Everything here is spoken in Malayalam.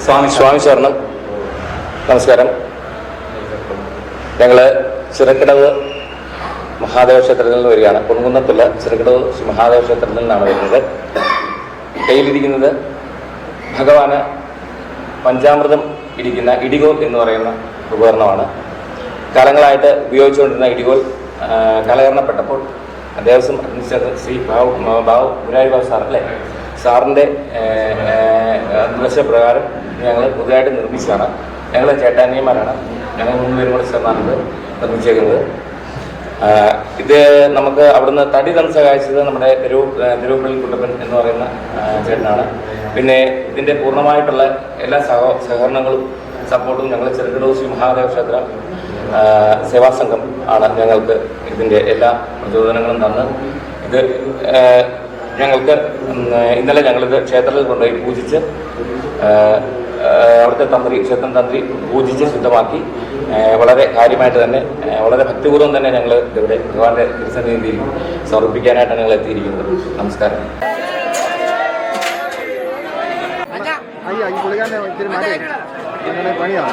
സ്വാമി ശരണം. നമസ്കാരം. ഞങ്ങൾ ചിറക്കടവ് മഹാദേവ ക്ഷേത്രത്തിൽ നിന്ന് വരികയാണ്. കുണുകുന്നത്തുള്ള ചിറക്കടവ് മഹാദേവ ക്ഷേത്രത്തിൽ നിന്നാണ് വരുന്നത്. കയ്യിലിരിക്കുന്നത് ഭഗവാന് പഞ്ചാമൃതം ഇരിക്കുന്ന ഇടികോൽ എന്ന് പറയുന്ന ഉപകരണമാണ്. കാലങ്ങളായിട്ട് ഉപയോഗിച്ചുകൊണ്ടിരുന്ന ഇടികോൽ കാലഹരണപ്പെട്ടപ്പോൾ ദേവസ്വം അഡ്മിനിസ്ട്രേറ്റർ ശ്രീ മുരാരി ബാബു സാർ അല്ലേ, സാറിൻ്റെ നിർദ്ദേശപ്രകാരം ഞങ്ങൾ പുതുതായിട്ട് നിർമ്മിച്ചതാണ്. ഞങ്ങൾ ചേട്ടാനിയന്മാരാണ്. ഞങ്ങൾ 3 പേരും കൂടെ ചേർന്നാണ് നിർമ്മിച്ചേക്കുന്നത്. ഇത് നമുക്ക് അവിടുന്ന് തടി തന്ന് സഹായിച്ചത് നമ്മുടെ തിരുവപ്പള്ളി കുട്ടപ്പൻ എന്ന് പറയുന്ന ചേട്ടനാണ്. പിന്നെ ഇതിൻ്റെ പൂർണ്ണമായിട്ടുള്ള എല്ലാ സഹകരണങ്ങളും സപ്പോർട്ടും ഞങ്ങൾ ചിറക്കടവ് ശ്രീ മഹാദേവ ക്ഷേത്ര സേവാ സംഘം ആണ് ഞങ്ങൾക്ക് ഇതിൻ്റെ എല്ലാ പ്രചോദനങ്ങളും തന്ന് ഇത് ഞങ്ങൾക്ക് ഇന്നലെ ഞങ്ങളിത് ക്ഷേത്രത്തിൽ കൊണ്ടുപോയി പൂജിച്ച് അവിടുത്തെ ക്ഷേത്രം തന്ത്രി പൂജിച്ച് ശുദ്ധമാക്കി വളരെ കാര്യമായിട്ട് തന്നെ വളരെ ഭക്തിപൂർവ്വം തന്നെ ഞങ്ങൾ ഇവിടെ ഭഗവാന്റെ തിരുസന്നിധിയിൽ സമർപ്പിക്കാനായിട്ടാണ് ഞങ്ങൾ എത്തിയിരിക്കുന്നത്. നമസ്കാരം. പണിയാണ്